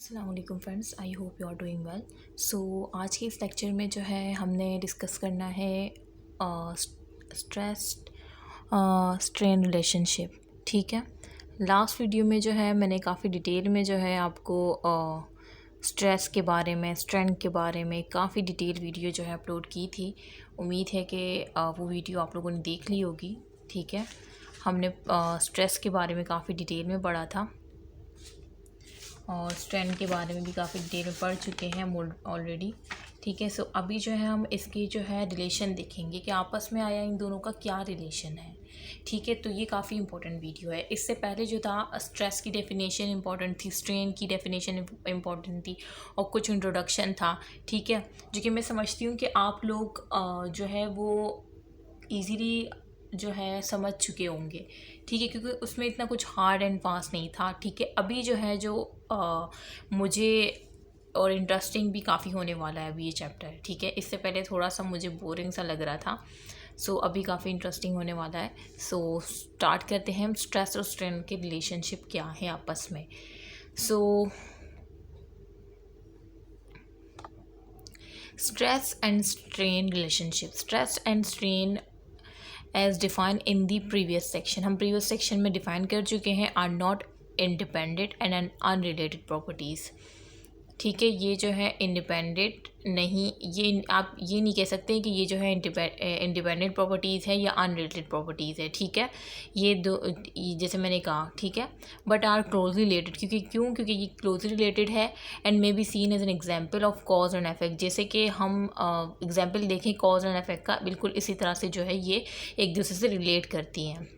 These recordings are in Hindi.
अस्सलाम वालेकुम friends, I hope you are doing well. So आज के इस लेक्चर में जो है हमने डिस्कस करना है स्ट्रेस स्ट्रेन रिलेशनशिप। ठीक है, लास्ट वीडियो में जो है मैंने काफ़ी डिटेल में जो है आपको स्ट्रेस के बारे में, स्ट्रेन के बारे में काफ़ी डिटेल वीडियो जो है अपलोड की थी। उम्मीद है कि वो वीडियो आप लोगों ने देख ली होगी। ठीक है, हमने स्ट्रेस के बारे में काफ़ी डिटेल में पढ़ा था और स्ट्रेन के बारे में भी काफ़ी डिटेल में पढ़ चुके हैं हम ऑलरेडी। ठीक है, सो अभी जो है हम इसकी जो है रिलेशन देखेंगे कि आपस में आया इन दोनों का क्या रिलेशन है। ठीक है, तो ये काफ़ी इंपॉर्टेंट वीडियो है। इससे पहले जो था स्ट्रेस की डेफिनेशन इंपॉर्टेंट थी, स्ट्रेन की डेफिनेशन इंपॉर्टेंट थी और कुछ इंट्रोडक्शन था। ठीक है, जो कि मैं समझती हूँ कि आप लोग जो है वो ईज़िली जो है समझ चुके होंगे। ठीक है, क्योंकि उसमें इतना कुछ हार्ड एंड फास्ट नहीं था। ठीक है, अभी जो है जो मुझे और इंटरेस्टिंग भी काफ़ी होने वाला है अभी ये चैप्टर। ठीक है, इससे पहले थोड़ा सा मुझे बोरिंग सा लग रहा था। सो अभी काफ़ी इंटरेस्टिंग होने वाला है। सो स्टार्ट करते हैं हम। स्ट्रेस और स्ट्रेन के रिलेशनशिप क्या है आपस में। So stress and strain relationship, stress and strain as define in the previous section, हम प्रीवियस सेक्शन में डिफाइन कर चुके हैं, are not independent and unrelated properties. ठीक है, ये जो है इंडिपेंडेंट नहीं, ये आप ये नहीं कह सकते कि ये जो है इंडिपेंडेंट प्रॉपर्टीज़ है या अनरिलेटेड प्रॉपर्टीज़ है। ठीक है, ये दो जैसे मैंने कहा। ठीक है, बट आर क्लोजली रिलेटेड, क्योंकि ये क्लोजली रिलेटेड है and may be seen as an example of cause and effect. जैसे कि हम एग्जाम्पल देखें कॉज एंड इफेक्ट का, बिल्कुल इसी तरह से जो है ये एक दूसरे से रिलेट करती हैं।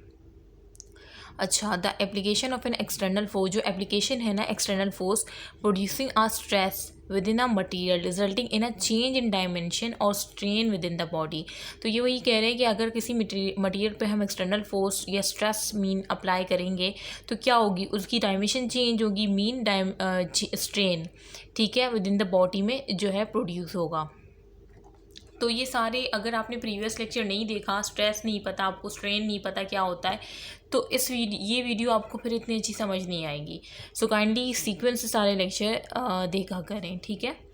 अच्छा, the application of an external force, जो एप्लीकेशन है ना external force producing a stress within a material resulting in a change in dimension or strain within the body. तो ये वही कह रहे हैं कि अगर किसी मटीरियल पे हम एक्सटर्नल फोर्स या स्ट्रेस मीन अप्लाई करेंगे तो क्या होगी, उसकी डायमेंशन चेंज होगी, मीन स्ट्रेन, ठीक है, विद इन द बॉडी में जो है प्रोड्यूस होगा। तो ये सारे, अगर आपने प्रीवियस लेक्चर नहीं देखा, स्ट्रेस नहीं पता आपको, स्ट्रेन नहीं पता क्या होता है, तो ये वीडियो आपको फिर इतनी अच्छी समझ नहीं आएगी। सो काइंडली सीक्वेंस से सारे लेक्चर देखा करें। ठीक है,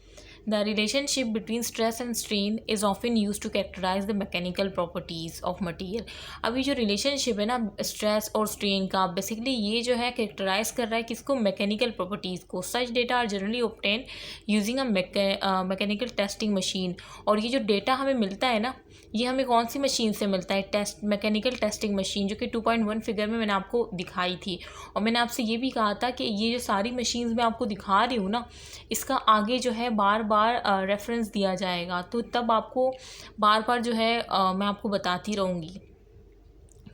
the relationship between stress and strain is often use to characterise the mechanical properties of material. अभी जो रिलेशनशिप है ना स्ट्रेस और स्ट्रेन का, बेसिकली ये जो है कैरेक्टराइज कर रहा है किसको, मैकेनिकल प्रॉपर्टीज़ को। Such data are generally obtained using a mechanical testing machine. और ये जो डेटा हमें मिलता है ना, ये हमें कौन सी मशीन से मिलता है, मैकेनिकल टेस्टिंग मशीन, जो कि 2.1 फिगर में मैंने आपको दिखाई थी। और मैंने आपसे ये भी कहा था कि ये जो सारी मशीन्स मैं आपको दिखा रही हूँ ना, इसका आगे जो है बार बार रेफरेंस दिया जाएगा, तो तब आपको बार बार जो है मैं आपको बताती रहूँगी।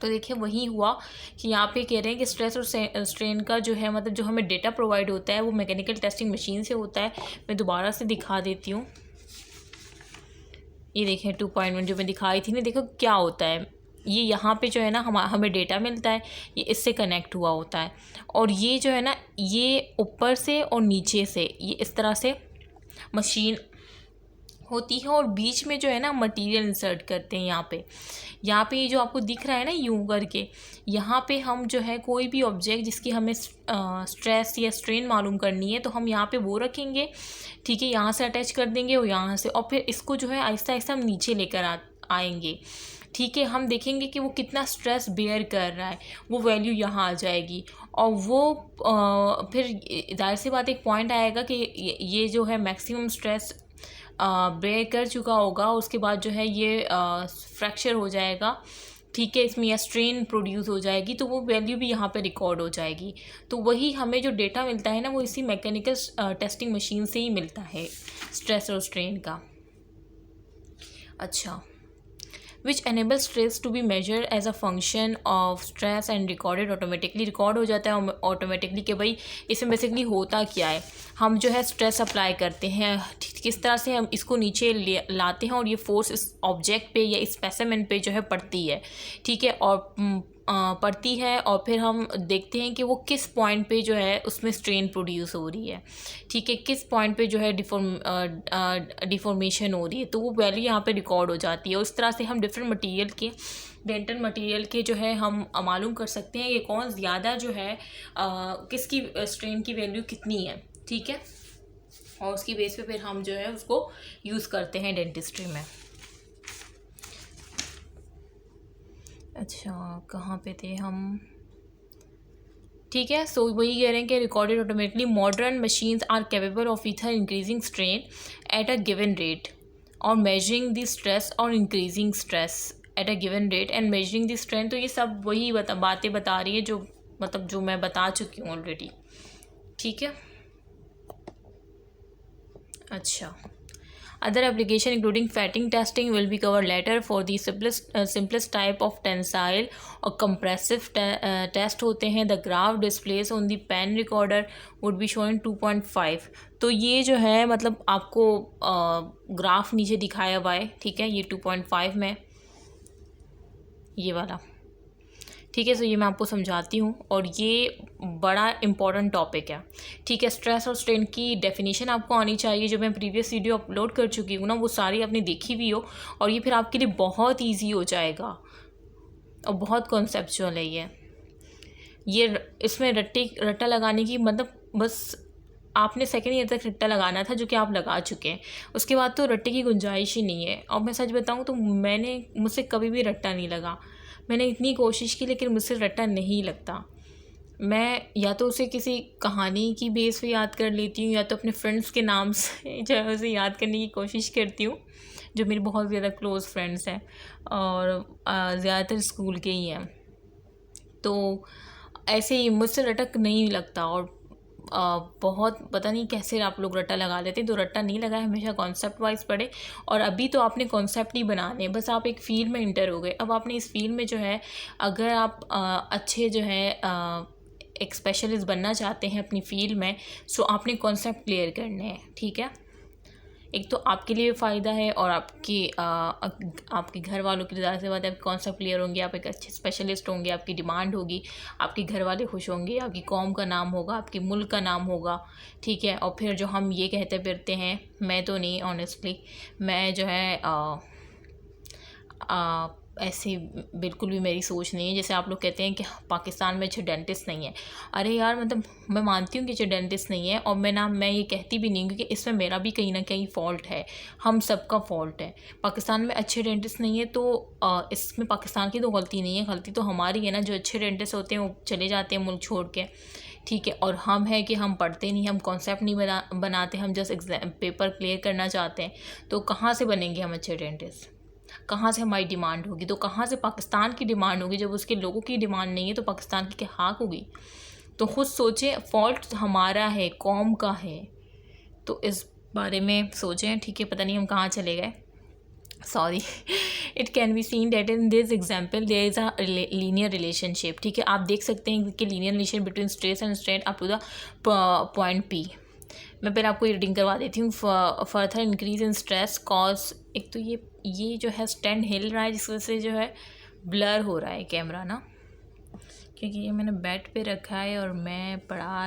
तो देखिए वही हुआ कि यहाँ पे कह रहे हैं कि स्ट्रेस और स्ट्रेन का जो है मतलब जो हमें डेटा प्रोवाइड होता है वो मैकेनिकल टेस्टिंग मशीन से होता है। मैं दोबारा से दिखा देती हूँ। ये देखें 2.1 जो मैं दिखाई थी ना, देखो क्या होता है, ये यहाँ पे जो है ना हमें डेटा मिलता है, ये इससे कनेक्ट हुआ होता है। और ये जो है ना, ये ऊपर से और नीचे से ये इस तरह से मशीन होती है और बीच में जो है ना मटेरियल इंसर्ट करते हैं। यहाँ पे ये जो आपको दिख रहा है ना यूं करके, यहाँ पे हम जो है कोई भी ऑब्जेक्ट जिसकी हमें स्ट्रेस या स्ट्रेन मालूम करनी है तो हम यहाँ पे वो रखेंगे। ठीक है, यहाँ से अटैच कर देंगे और यहाँ से, और फिर इसको जो है आहिस्ता आहिस्ता हम नीचे लेकर आएंगे। ठीक है, हम देखेंगे कि वो कितना स्ट्रेस बेयर कर रहा है, वो वैल्यू यहाँ आ जाएगी। और वो फिर जाहिर सी बात एक पॉइंट आएगा कि ये जो है मैक्सिमम स्ट्रेस बेयर कर चुका होगा, उसके बाद जो है ये फ्रैक्चर हो जाएगा। ठीक है, इसमें या स्ट्रेन प्रोड्यूस हो जाएगी, तो वो वैल्यू भी यहाँ पे रिकॉर्ड हो जाएगी। तो वही हमें जो डेटा मिलता है ना, वो इसी मैकेनिकल टेस्टिंग मशीन से ही मिलता है, स्ट्रेस और स्ट्रेन का। अच्छा, which enable stress to be measure as a function of stress and recorded automatically, record हो जाता है ऑटोमेटिकली कि भाई इसमें बेसिकली होता क्या है। हम जो है स्ट्रेस अप्लाई करते हैं, किस तरह से हम इसको नीचे लाते हैं और ये फोर्स इस ऑब्जेक्ट पे या इस स्पेसिमेन पे जो है पड़ती है। ठीक है, और पड़ती है और फिर हम देखते हैं कि वो किस पॉइंट पे जो है उसमें स्ट्रेन प्रोड्यूस हो रही है। ठीक है, किस पॉइंट पे जो है डिफॉर्मेशन हो रही है, तो वो वैल्यू यहाँ पे रिकॉर्ड हो जाती है। उस तरह से हम डिफरेंट मटेरियल के, डेंटल मटेरियल के जो है हम मालूम कर सकते हैं कि कौन ज़्यादा जो है किसकी स्ट्रेन की वैल्यू कितनी है। ठीक है, और उसकी बेस पे फिर हम जो है उसको यूज़ करते हैं डेंटिस्ट्री में। अच्छा, कहाँ पे थे हम? ठीक है, सो वही कह रहे हैं कि recorded automatically modern machines are capable of either increasing strain at a given rate और मेजरिंग द स्ट्रेस और increasing stress at a given rate and measuring the strain. तो ये सब वही बातें बता रही है जो मतलब जो मैं बता चुकी हूँ ऑलरेडी। ठीक है, अच्छा, other application including fitting testing will be covered later for the simplest type of tensile और compressive test होते हैं। the graph displays on the pen recorder would be showing 2.5। तो ये जो है मतलब आपको ग्राफ नीचे दिखाया हुआ है, ठीक है, ये 2.5 में ये वाला, ठीक है। सो ये मैं आपको समझाती हूँ और ये बड़ा इंपॉर्टेंट टॉपिक है, ठीक है। स्ट्रेस और स्ट्रेन की डेफिनेशन आपको आनी चाहिए, जो मैं प्रीवियस वीडियो अपलोड कर चुकी हूँ ना, वो सारी आपने देखी भी हो, और ये फिर आपके लिए बहुत इजी हो जाएगा और बहुत कॉन्सेप्चुअल है ये इसमें रट्टा लगाने की मतलब बस आपने सेकेंड ईयर तक रट्टा लगाना था, जो कि आप लगा चुके हैं। उसके बाद तो रट्टे की गुंजाइश ही नहीं है। और मैं सच बताऊँ तो मुझसे कभी भी रट्टा नहीं लगा। मैंने इतनी कोशिश की लेकिन मुझसे रट्टा नहीं लगता। मैं या तो उसे किसी कहानी की बेस पे याद कर लेती हूँ, या तो अपने फ्रेंड्स के नाम से जो है उसे याद करने की कोशिश करती हूँ, जो मेरी बहुत ज़्यादा क्लोज़ फ्रेंड्स हैं और ज़्यादातर स्कूल के ही हैं। तो ऐसे ही मुझसे रटक नहीं लगता और बहुत पता नहीं कैसे आप लोग रट्टा लगा लेते हैं। तो रट्टा नहीं लगा है, हमेशा कॉन्सेप्ट वाइज पढ़े। और अभी तो आपने कॉन्सेप्ट नहीं बनाने, बस आप एक फील्ड में इंटर हो गए। अब आपने इस फील्ड में जो है अगर आप अच्छे जो है एक स्पेशलिस्ट बनना चाहते हैं अपनी फील्ड में, सो आपने कॉन्सेप्ट क्लियर करने हैं, ठीक है। एक तो आपके लिए फ़ायदा है और आपके घर वालों के लिए ज़्यादा से ज़्यादा कॉन्सेप्ट क्लियर होंगे, आप एक अच्छे स्पेशलिस्ट होंगे, आपकी डिमांड होगी, आपके घर वाले खुश होंगे, आपकी कौम का नाम होगा, आपके मुल्क का नाम होगा, ठीक है। और फिर जो हम ये कहते फिरते हैं, मैं तो नहीं ऑनेस्टली, मैं जो है ऐसी बिल्कुल भी मेरी सोच नहीं है। जैसे आप लोग कहते हैं कि पाकिस्तान में अच्छे डेंटिस्ट नहीं है, अरे यार मतलब मैं मानती हूँ कि अच्छे डेंटिस्ट नहीं है, और मैं ये कहती भी नहीं हूँ, क्योंकि इसमें मेरा भी कहीं ना कहीं फ़ॉल्ट है, हम सबका फ़ॉल्ट है। पाकिस्तान में अच्छे डेंटिस्ट नहीं है तो इसमें पाकिस्तान की तो गलती नहीं है, गलती तो हमारी है ना। जो अच्छे डेंटिस्ट होते हैं वो चले जाते हैं मुल्क छोड़ के, ठीक है। और हम है कि हम पढ़ते नहीं, हम कॉन्सेप्ट नहीं बनाते, हम जस्ट एग्जाम पेपर क्लियर करना चाहते हैं। तो कहाँ से बनेंगे हम अच्छे डेंटिस्ट? कहाँ से हमारी डिमांड होगी? तो कहाँ से पाकिस्तान की डिमांड होगी? जब उसके लोगों की डिमांड नहीं है तो पाकिस्तान की क्या हाक होगी? तो खुद सोचें, फॉल्ट हमारा है, कौम का है, तो इस बारे में सोचें, ठीक है। पता नहीं हम कहाँ चले गए, sorry. It can be seen that in this example there is a linear relationship, ठीक है। आप देख सकते हैं कि linear relation between stress and strain up to the point P. मैं पहले आपको रीडिंग करवा देती हूँ। Further increase in stress cause, एक तो ये जो है स्टैंड हिल रहा है, जिस वजह से जो है ब्लर हो रहा है कैमरा ना, क्योंकि ये मैंने बेड पे रखा है और मैं पढ़ा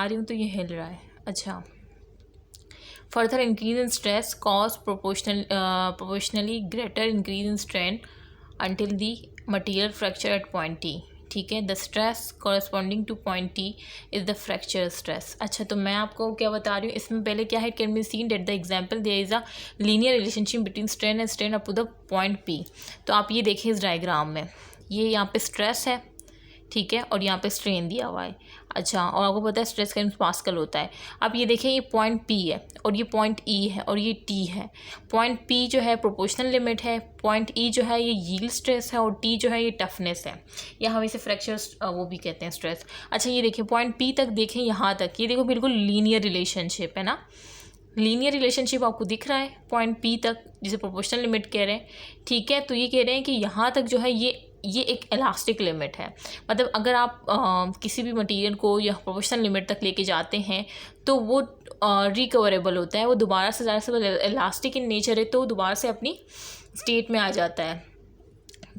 रही हूँ तो ये हिल रहा है। अच्छा, further increase in stress cause proportionally greater increase in strain until the material fracture at point T, ठीक है। The stress corresponding to point T is the fracture stress. अच्छा, तो मैं आपको क्या बता रही हूँ इसमें पहले क्या है, can be seen that the example there is a linear relationship between strain and strain up to the point P. तो आप ये देखिए इस डायग्राम में, ये यहाँ पे स्ट्रेस है, ठीक है, और यहाँ पे स्ट्रेन दिया हुआ है। अच्छा, और आपको पता है स्ट्रेस का पास्कल होता है। अब ये देखिए, ये पॉइंट पी है और ये पॉइंट ई है और ये टी है। पॉइंट पी जो है प्रोपोर्शनल लिमिट है, पॉइंट ई जो है ये यील्ड स्ट्रेस है, और टी जो है ये टफनेस है, या हम इसे फ्रैक्चर वो भी कहते हैं स्ट्रेस। अच्छा, ये देखिए पॉइंट पी तक देखें, यहाँ तक ये देखो बिल्कुल लीनियर रिलेशनशिप है ना, लीनियर रिलेशनशिप आपको दिख रहा है पॉइंट पी तक, जिसे प्रोपोर्शनल लिमिट कह रहे हैं, ठीक है। तो ये कह रहे हैं कि यहाँ तक जो है ये एक इलास्टिक लिमिट है। मतलब अगर आप किसी भी मटेरियल को या प्रोपोर्शनल लिमिट तक लेके जाते हैं तो वो रिकवरेबल होता है, वो दोबारा से ज़्यादा से इलास्टिक इन नेचर है, तो दोबारा से अपनी स्टेट में आ जाता है।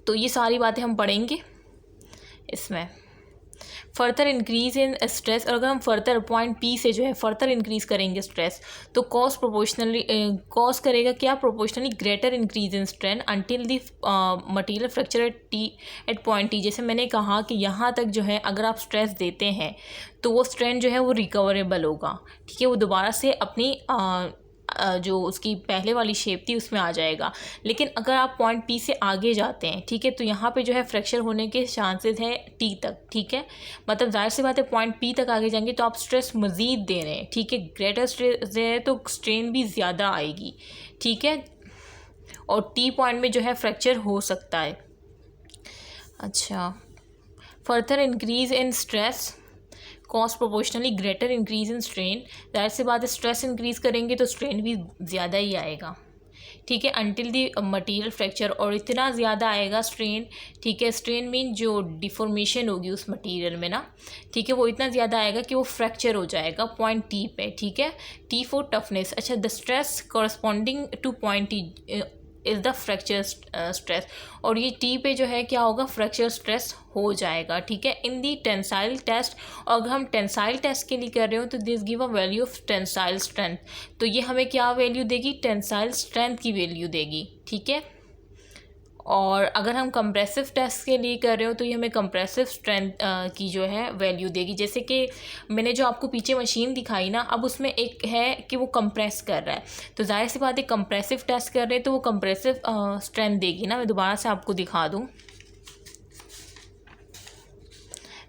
तो ये सारी बातें हम पढ़ेंगे इसमें। फर्दर इंक्रीज इन स्ट्रेस, और अगर हम फर्दर पॉइंट पी से जो है फर्दर इंक्रीज करेंगे स्ट्रेस, तो कॉज करेगा क्या, proportionally greater increase in strain until the material fracture at point T. जैसे मैंने कहा कि यहाँ तक जो है अगर आप स्ट्रेस देते हैं तो वो स्ट्रेन जो है वो रिकवरेबल होगा, ठीक है, वो दोबारा से अपनी जो उसकी पहले वाली शेप थी उसमें आ जाएगा। लेकिन अगर आप पॉइंट पी से आगे जाते हैं, ठीक है, तो यहाँ पे जो है फ्रैक्चर होने के चांसेस है टी तक, ठीक है, मतलब जाहिर सी बात है पॉइंट पी तक आगे जाएंगे तो आप स्ट्रेस मज़ीद दे रहे हैं, ठीक है, ग्रेटर स्ट्रेस है तो स्ट्रेन भी ज़्यादा आएगी, ठीक है, और टी पॉइंट में जो है फ्रैक्चर हो सकता है। अच्छा, further increase in stress cost proportionally greater increase in strain, जाहिर सी बात है स्ट्रेस इंक्रीज करेंगे तो स्ट्रेन भी ज़्यादा ही आएगा, ठीक है, अंटिल दी मटेरियल फ्रैक्चर, और इतना ज़्यादा आएगा स्ट्रेन, ठीक है, स्ट्रेन मीन जो डिफॉर्मेशन होगी उस मटेरियल में ना, ठीक है, वो इतना ज़्यादा आएगा कि वो फ्रैक्चर हो जाएगा पॉइंट टी पे, ठीक है, टी फॉर टफनेस। अच्छा, the stress corresponding to point T is the fracture stress, और ये टी पे जो है क्या होगा, फ्रैक्चर स्ट्रेस हो जाएगा, ठीक है, इन दी टेंसाइल टेस्ट। और अगर हम टेंसाइल टेस्ट के लिए कर रहे हो तो this give a value of tensile strength, तो ये हमें क्या वैल्यू देगी, टेंसाइल स्ट्रेंथ की वैल्यू देगी, ठीक है। और अगर हम कंप्रेसिव टेस्ट के लिए कर रहे हो तो ये हमें कंप्रेसिव स्ट्रेंथ की जो है वैल्यू देगी। जैसे कि मैंने जो आपको पीछे मशीन दिखाई ना, अब उसमें एक है कि वो कंप्रेस कर रहा है, तो जाहिर सी बात है कंप्रेसिव टेस्ट कर रहे हैं तो वो कंप्रेसिव स्ट्रेंथ देगी ना। मैं दोबारा से आपको दिखा दूँ,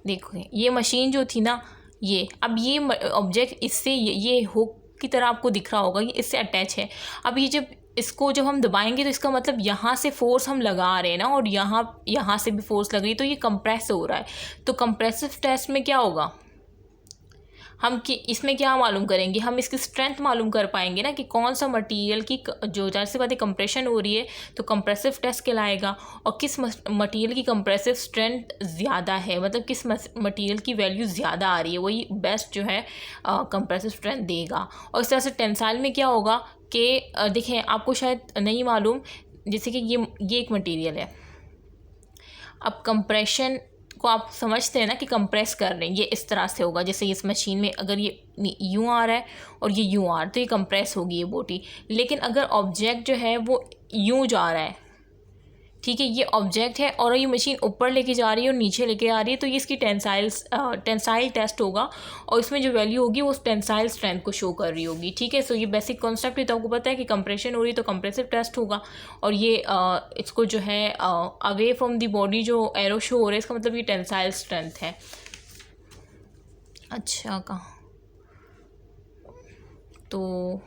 देखो ये मशीन जो थी ना, ये अब ये ऑब्जेक्ट इससे ये हुक की तरह आपको दिख रहा होगा, ये इससे अटैच है। अब ये जब हम दबाएंगे तो इसका मतलब यहाँ से फोर्स हम लगा रहे हैं ना, और यहाँ से भी फोर्स लग रही है, तो ये कंप्रेस हो रहा है। तो कंप्रेसिव टेस्ट में क्या होगा, हम कि इसमें क्या मालूम करेंगे, हम इसकी स्ट्रेंथ मालूम कर पाएंगे ना कि कौन सा मटेरियल की जो जाहिर सी बात है कंप्रेशन हो रही है तो कंप्रेसिव टेस्ट कहलाएगा, और किस मटेरियल की कंप्रेसिव स्ट्रेंथ ज़्यादा है, मतलब किस मटेरियल की वैल्यू ज़्यादा आ रही है, वही बेस्ट जो है कंप्रेसिव स्ट्रेंथ देगा। और इस तरह से टेंसाइल में क्या होगा कि देखें, आपको शायद नहीं मालूम, जैसे कि ये एक मटेरियल है, अब कंप्रेशन को आप समझते हैं ना कि कंप्रेस कर रहे हैं, ये इस तरह से होगा, जैसे इस मशीन में अगर ये यूँ आ रहा है और ये यूँ आ रहा है तो ये कंप्रेस होगी ये बॉडी। लेकिन अगर ऑब्जेक्ट जो है वो यूँ जा रहा है, ठीक है, ये ऑब्जेक्ट है और ये मशीन ऊपर लेके जा रही है और नीचे लेके आ रही है, तो ये इसकी टेंसाइल टेस्ट होगा, और इसमें जो वैल्यू होगी वो टेंसाइल स्ट्रेंथ को शो कर रही होगी, ठीक है। सो ये बेसिक कॉन्सेप्ट है, तो आपको पता है कि कंप्रेशन हो रही है तो कंप्रेसिव टेस्ट होगा, और ये इसको जो है अवे फ्रॉम दी बॉडी जो एरो शो हो रहा है, इसका मतलब ये टेंसाइल स्ट्रेंथ है। अच्छा, कहाँ तो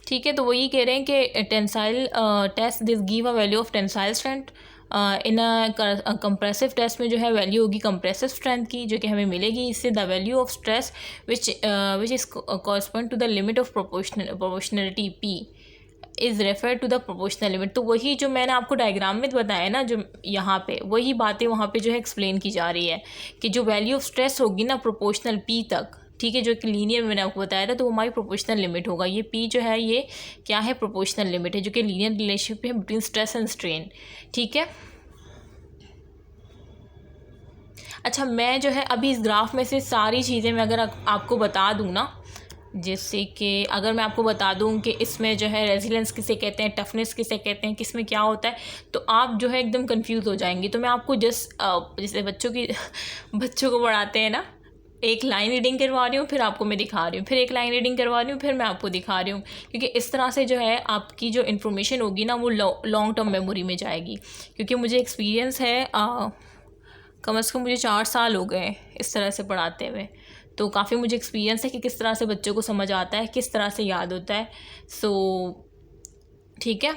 ठीक है, तो वही कह रहे हैं कि tensile test this give a value of tensile strength, in compressive test में जो है वैल्यू होगी कंप्रेसिव स्ट्रेंथ की, जो कि हमें मिलेगी इससे the value of stress which is correspond to the limit of proportionality P is refer to the proportional limit. तो वही जो मैंने आपको डायग्राम में बताया ना, जो यहाँ पे वही बातें वहाँ पे जो है एक्सप्लेन की जा रही है कि जो वैल्यू ऑफ स्ट्रेस होगी ना प्रोपोर्शनल पी तक, ठीक है, जो कि लीनियर में मैंने आपको बताया था, तो वो हमारी प्रोपोर्शनल लिमिट होगा। ये पी जो है ये क्या है, प्रोपोर्शनल लिमिट है, जो कि लीनियर रिलेशनशिप है बिटवीन स्ट्रेस एंड स्ट्रेन, ठीक है। अच्छा, मैं जो है अभी इस ग्राफ में से सारी चीज़ें मैं अगर आपको बता दूँ ना, जैसे कि अगर मैं आपको बता दूं कि इसमें जो है रेजिलेंस किसे कहते हैं, टफनेस किसे कहते हैं, किस में क्या होता है, तो आप जो है एकदम कंफ्यूज हो जाएंगे। तो मैं आपको जैसे बच्चों को पढ़ाते हैं ना, एक लाइन रीडिंग करवा रही हूँ, फिर आपको मैं दिखा रही हूँ, फिर एक लाइन रीडिंग करवा रही हूँ, फिर मैं आपको दिखा रही हूँ, क्योंकि इस तरह से जो है आपकी जो इन्फॉर्मेशन होगी ना वो लॉन्ग टर्म मेमोरी में जाएगी। क्योंकि मुझे एक्सपीरियंस है, कम से कम मुझे 4 साल हो गए इस तरह से पढ़ाते हुए, तो काफ़ी मुझे एक्सपीरियंस है कि किस तरह से बच्चों को समझ आता है, किस तरह से याद होता है। सो ठीक है,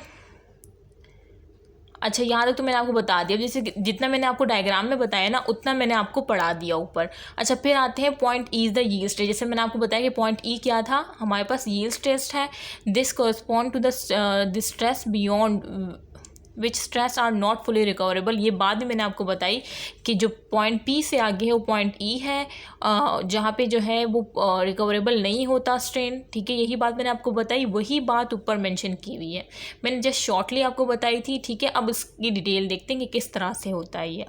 अच्छा, यहाँ तक तो मैंने आपको बता दिया, जैसे जितना मैंने आपको डायग्राम में बताया ना उतना मैंने आपको पढ़ा दिया ऊपर। अच्छा, फिर आते हैं point E is the yield stress. जैसे मैंने आपको बताया कि पॉइंट ई क्या था, हमारे पास यील्ड स्ट्रेस है, this correspond to the stress beyond which stress are not fully recoverable. ये बाद में मैंने आपको बताई कि जो पॉइंट पी से आगे है वो पॉइंट ई है, जहाँ पे जो है वो रिकवरेबल नहीं होता स्ट्रेन, ठीक है, यही बात मैंने आपको बताई, वही बात ऊपर मेंशन की हुई है, मैंने जस्ट शॉर्टली आपको बताई थी, ठीक है। अब इसकी डिटेल देखते हैं कि किस तरह से होता है ये।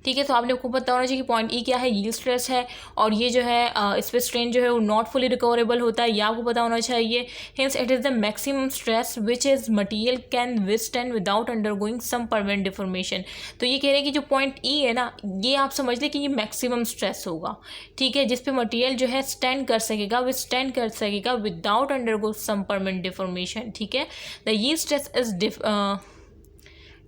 ठीक है। तो आपने को पता होना चाहिए कि पॉइंट ई क्या है, यील्ड स्ट्रेस है, और ये जो है इस पर स्ट्रेन जो है वो नॉट फुली रिकवरेबल होता है, ये आपको पता होना चाहिए। Hence it is the maximum stress which is material can withstand without undergoing some permanent deformation. तो ये कह रहे हैं कि जो पॉइंट ई है ना, ये आप समझ लें कि ये मैक्सिमम स्ट्रेस होगा, ठीक है, जिस पे मटेरियल जो है स्टैंड कर सकेगा, विथस्टैंड कर सकेगा without undergo some permanent deformation, ठीक है। The yield stress is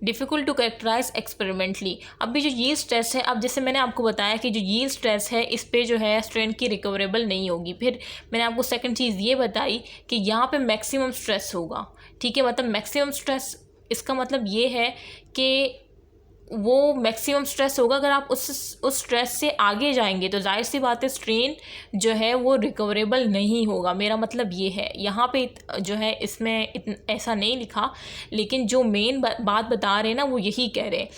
difficult to characterise experimentally. अभी जो यील्ड स्ट्रेस है, अब जैसे मैंने आपको बताया कि जो यील्ड स्ट्रेस है इस पे जो है स्ट्रेन की रिकवरेबल नहीं होगी। फिर मैंने आपको सेकंड चीज़ ये बताई कि यहाँ पे मैक्सिमम स्ट्रेस होगा, ठीक है। मतलब मैक्सिमम स्ट्रेस, इसका मतलब ये है कि वो मैक्सिमम स्ट्रेस होगा, अगर आप उस स्ट्रेस से आगे जाएंगे तो जाहिर सी बात है स्ट्रेन जो है वो रिकवरेबल नहीं होगा। मेरा मतलब ये है, यहाँ पे जो है इसमें ऐसा नहीं लिखा, लेकिन जो मेन बात बता रहे हैं ना वो यही कह रहे हैं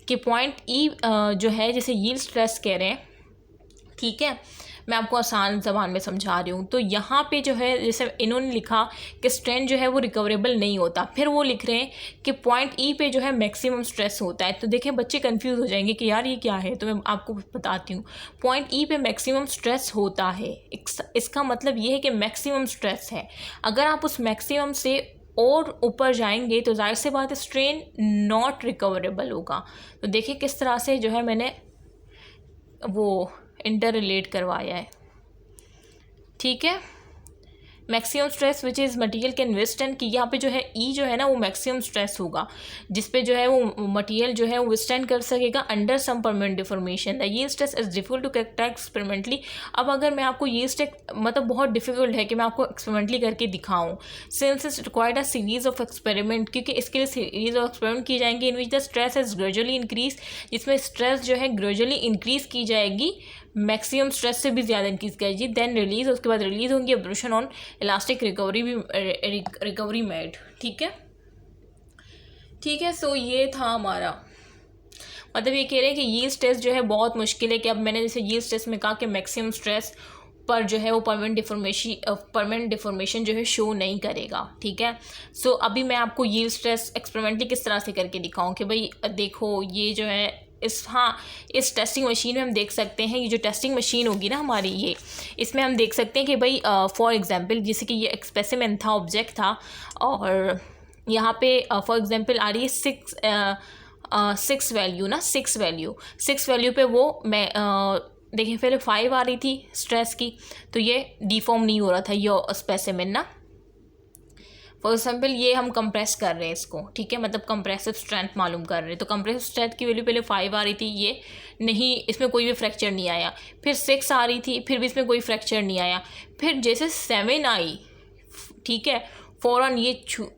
कि पॉइंट ई जो है जैसे यील्ड स्ट्रेस कह रहे हैं, ठीक है, मैं आपको आसान ज़बान में समझा रही हूँ। तो यहाँ पे जो है जैसे इन्होंने लिखा कि स्ट्रेन जो है वो रिकवरेबल नहीं होता, फिर वो लिख रहे हैं कि पॉइंट ई पे जो है मैक्सिमम स्ट्रेस होता है। तो देखें बच्चे कंफ्यूज हो जाएंगे कि यार ये क्या है, तो मैं आपको बताती हूँ। पॉइंट ई पे मैक्सिमम स्ट्रेस होता है, इसका मतलब ये है कि मैक्सिमम स्ट्रेस है। अगर आप उस मैक्सिमम से और ऊपर जाएंगे तो जाहिर सी बात है स्ट्रेन नॉट रिकवरेबल होगा। तो देखिए किस तरह से जो है मैंने वो इंटर रिलेट करवाया है, ठीक है। Maximum stress which is material can withstand, कि यहाँ पे जो है ई जो है ना वो मैक्सिमम स्ट्रेस होगा जिस पे जो है वो मटेरियल जो है वो विथस्टैंड कर सकेगा under some permanent deformation. The yield stress is difficult to characterise experimentally. अब अगर मैं आपको यील्ड स्ट्रेस मतलब बहुत डिफिकल्ट है कि मैं आपको एक्सपेरिमेंटली करके दिखाऊं, since is required a series of experiment, क्योंकि इसके लिए सीरीज ऑफ एक्सपेरिमेंट की जाएंगी in which the stress is gradually increase, जिसमें स्ट्रेस जो है ग्रेजुअली इंक्रीज की जाएगी, मैक्सिमम स्ट्रेस से भी ज़्यादा इंक्रीज करेगी, देन रिलीज, उसके बाद रिलीज होंगी ऑब्जर्वेशन ऑन इलास्टिक रिकवरी भी रिकवरी मेड, ठीक है, ठीक है। सो ये था हमारा, मतलब ये कह रहे हैं कि यील्ड स्ट्रेस जो है बहुत मुश्किल है, कि अब मैंने जैसे यील्ड स्ट्रेस में कहा कि मैक्सिमम स्ट्रेस पर जो है वो परमानेंट डिफॉर्मेशन जो है शो नहीं करेगा, ठीक है। सो अभी मैं आपको यील्ड स्ट्रेस एक्सपेरिमेंटली किस तरह से करके दिखाऊं कि भाई देखो ये जो है इस टेस्टिंग मशीन में हम देख सकते हैं, ये जो टेस्टिंग मशीन होगी ना हमारी, ये इसमें हम देख सकते हैं कि भाई फॉर एग्जांपल जैसे कि ये एक स्पेसिमेन था, ऑब्जेक्ट था, और यहाँ पे फॉर एग्जांपल आ रही है सिक्स वैल्यू ना, सिक्स वैल्यू पे वो मैं देखिए पहले 5 आ रही थी स्ट्रेस की, तो ये डिफॉर्म नहीं हो रहा था ये स्पेसिमेन ना। फॉर एग्जाम्पल ये हम कंप्रेस कर रहे हैं इसको, ठीक है, मतलब कंप्रेसिव स्ट्रेंथ मालूम कर रहे हैं, तो कंप्रेसिव स्ट्रेंथ की वैल्यू पहले 5 आ रही थी, ये नहीं, इसमें कोई भी फ्रैक्चर नहीं आया। फिर 6 आ रही थी, फिर भी इसमें कोई फ्रैक्चर नहीं आया। फिर जैसे 7 आई, ठीक है, फ़ौरन ये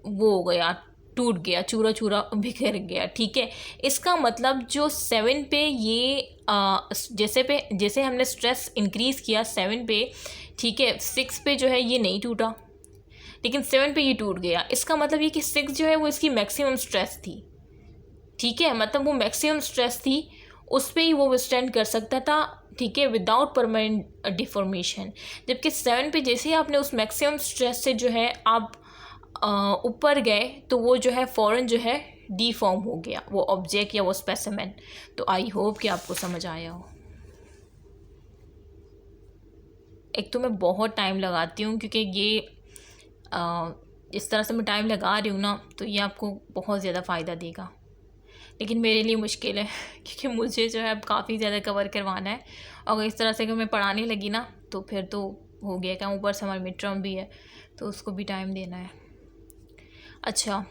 वो हो गया, टूट गया, चूरा चूरा बिखर गया, ठीक है। इसका मतलब जो 7 पे ये जैसे हमने स्ट्रेस इंक्रीज़ किया 7 पे, ठीक है, 6 पे जो है ये नहीं टूटा, लेकिन 7 पे ये टूट गया। इसका मतलब ये कि 6 जो है वो इसकी मैक्सिमम स्ट्रेस थी, ठीक है, मतलब वो मैक्सिमम स्ट्रेस थी, उस पर ही वो विथस्टैंड कर सकता था, ठीक है, विदाउट परमानेंट डिफॉर्मेशन। जबकि 7 पे जैसे ही आपने उस मैक्सिमम स्ट्रेस से जो है आप ऊपर गए तो वो जो है फ़ौरन जो है डिफॉर्म हो गया वो ऑब्जेक्ट या वो स्पेसिमेन। तो आई होप कि आपको समझ आया हो। एक तो मैं बहुत टाइम लगाती हूँ क्योंकि ये इस तरह से मैं टाइम लगा रही हूँ ना, तो ये आपको बहुत ज़्यादा फ़ायदा देगा, लेकिन मेरे लिए मुश्किल है क्योंकि मुझे जो है अब काफ़ी ज़्यादा कवर करवाना है। अगर इस तरह से कि मैं पढ़ाने लगी ना तो फिर तो हो गया क्या, ऊपर से हमारा मिड टर्म भी है तो उसको भी टाइम देना है। अच्छा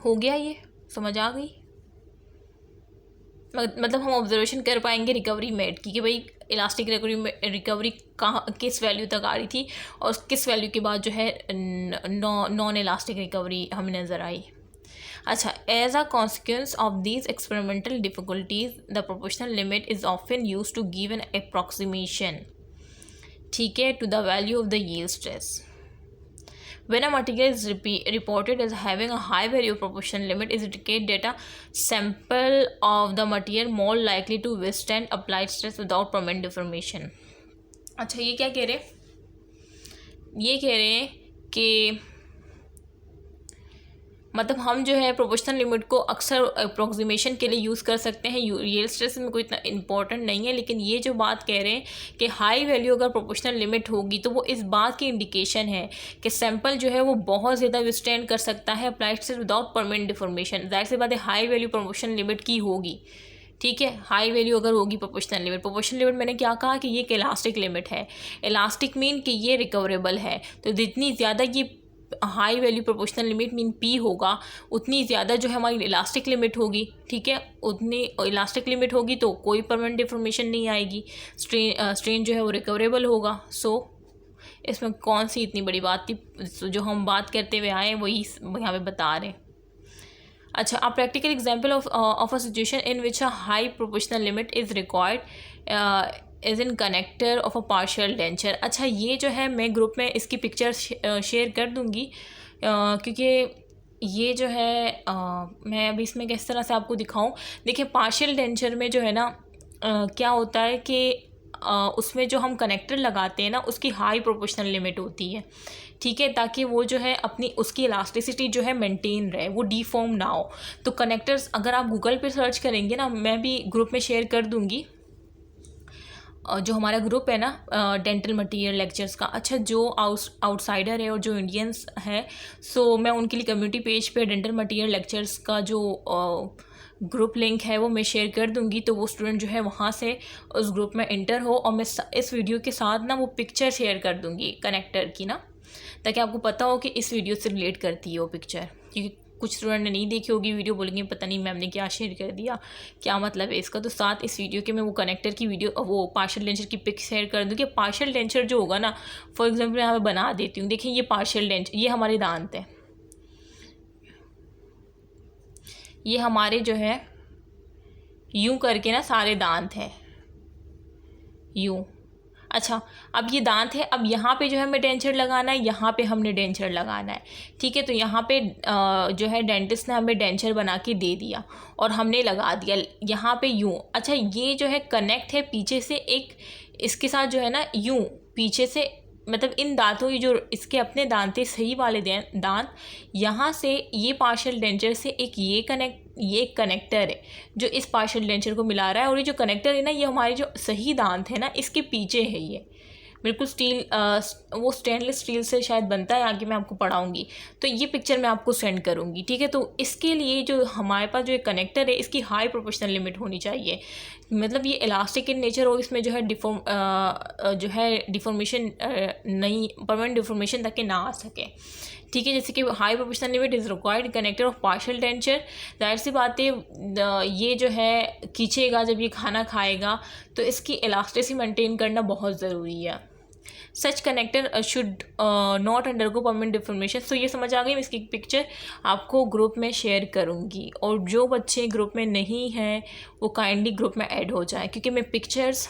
हो गया, ये समझ आ गई, मतलब हम ऑब्जर्वेशन कर पाएंगे रिकवरी मेड की कि भाई इलास्टिक रिकवरी कहाँ किस वैल्यू तक आ रही थी और किस वैल्यू के बाद जो है नॉन इलास्टिक रिकवरी हमें नज़र आई। अच्छा, as a consequence of these experimental difficulties the proportional limit is often use to give an approximation, ठीक है, to the value of the yield stress. When a material is reported as having a high value proportion limit, it indicates that a sample of the material more likely to withstand applied stress without permanent deformation. अच्छा, ये क्या कह रहे हैं, ये कह रहे हैं कि मतलब हम जो है प्रोपोर्शनल लिमिट को अक्सर अप्रोक्सीमेशन के लिए यूज़ कर सकते हैं, रियल स्ट्रेस में कोई इतना इंपॉर्टेंट नहीं है। लेकिन ये जो बात कह रहे हैं कि हाई वैल्यू अगर प्रोपोर्शनल लिमिट होगी तो वो इस बात की इंडिकेशन है कि सैंपल जो है वो बहुत ज़्यादा विस्टैंड कर सकता है applied stress without permanent deformation. जाहिर सी बात है हाई वैल्यू प्रोपोर्शनल लिमिट की होगी, ठीक है। हाई वैल्यू अगर होगी प्रोपोर्शनल लिमिट मैंने क्या कहा कि ये एक इलास्टिक लिमिट है। इलास्टिक मीन कि ये रिकवरेबल है, तो जितनी ज़्यादा ये high value proportional limit mean P होगा उतनी ज़्यादा जो है हमारी इलास्टिक लिमिट होगी, ठीक है। उतनी इलास्टिक लिमिट होगी तो कोई परमानेंट डिफॉर्मेशन नहीं आएगी, स्ट्रेन जो है वो रिकवरेबल होगा। सो इसमें कौन सी इतनी बड़ी बात थी, जो हम बात करते हुए आए वही यहाँ पे बता रहे हैं। अच्छा, a practical example of a situation in which a high proportional limit is required is in connector of a partial denture। अच्छा, ये जो है मैं ग्रुप में इसकी पिक्चर शेयर कर दूँगी क्योंकि ये जो है मैं अभी इसमें किस तरह से आपको दिखाऊं। देखिए पार्शियल डेंचर में जो है ना क्या होता है कि उसमें जो हम कनेक्टर लगाते हैं ना उसकी हाई प्रोपोर्शनल लिमिट होती है, ठीक है, ताकि वो जो है अपनी उसकी इलास्टिसिटी जो है मेंटेन रहे, वो डीफॉर्म ना हो। तो कनेक्टर्स अगर आप गूगल पे सर्च करेंगे ना, मैं भी ग्रुप में शेयर कर दूँगी जो हमारा ग्रुप है ना डेंटल मटेरियल लेक्चर्स का। अच्छा, जो आउटसाइडर है और जो इंडियंस है, सो मैं उनके लिए कम्युनिटी पेज पे डेंटल मटेरियल लेक्चर्स का जो ग्रुप लिंक है वो मैं शेयर कर दूंगी, तो वो स्टूडेंट जो है वहाँ से उस ग्रुप में एंटर हो। और मैं इस वीडियो के साथ ना वो पिक्चर शेयर कर दूंगी कनेक्टर की ना, ताकि आपको पता हो कि इस वीडियो से रिलेट करती है वो पिक्चर। क्योंकि कुछ स्टूडेंट ने नहीं देखी होगी वीडियो, बोलेंगे पता नहीं मैम ने क्या शेयर कर दिया, क्या मतलब है इसका। तो साथ इस वीडियो के मैं वो कनेक्टर की वीडियो, वो पार्शियल डेंचर की पिक शेयर कर दूँगी। पार्शियल डेंचर जो होगा ना, फॉर एग्जाम्पल यहाँ पे बना देती हूँ। देखिए ये पार्शियल डेंचर, ये हमारे दांत है, ये हमारे जो है यूं करके ना सारे दांत हैं यूं। अच्छा, अब ये दांत है, अब यहाँ पे जो है हमें डेंचर लगाना है, यहाँ पे हमने डेंचर लगाना है, ठीक है। तो यहाँ पे जो है डेंटिस्ट ने हमें डेंचर बना के दे दिया और हमने लगा दिया यहाँ पे यूं। अच्छा, ये जो है कनेक्ट है पीछे से एक इसके साथ जो है ना यूं पीछे से, मतलब इन दांतों की जो इसके अपने दांत थे सही वाले दांत, यहाँ से ये पार्शियल डेंचर से ये एक कनेक्टर है जो इस पार्शियल डेंचर को मिला रहा है। और ये जो कनेक्टर है ना, ये हमारे जो सही दांत है ना इसके पीछे है। ये बिल्कुल स्टील वो स्टेनलेस स्टील से शायद बनता है, आगे मैं आपको पढ़ाऊँगी। तो ये पिक्चर मैं आपको सेंड करूँगी, ठीक है। तो इसके लिए जो हमारे पास जो एक कनेक्टर है इसकी हाई प्रोपोर्शनल लिमिट होनी चाहिए, मतलब ये इलास्टिक इन नेचर हो, इसमें जो है डिफॉर्मेशन नहीं, परमानेंट डिफॉर्मेशन तक के ना आ सके, ठीक है। जैसे कि high proportional limit is required connector of partial denture. जाहिर सी बात है ये जो है खींचेगा जब ये खाना खाएगा, तो इसकी इलास्टिसिटी मेंटेन करना बहुत ज़रूरी है। Such connector should not undergo permanent deformation. So ये समझ आ गई। मैं इसकी पिक्चर आपको ग्रुप में शेयर करूँगी, और जो बच्चे ग्रुप में नहीं हैं वो काइंडली ग्रुप में ऐड हो जाएं, क्योंकि मैं पिक्चर्स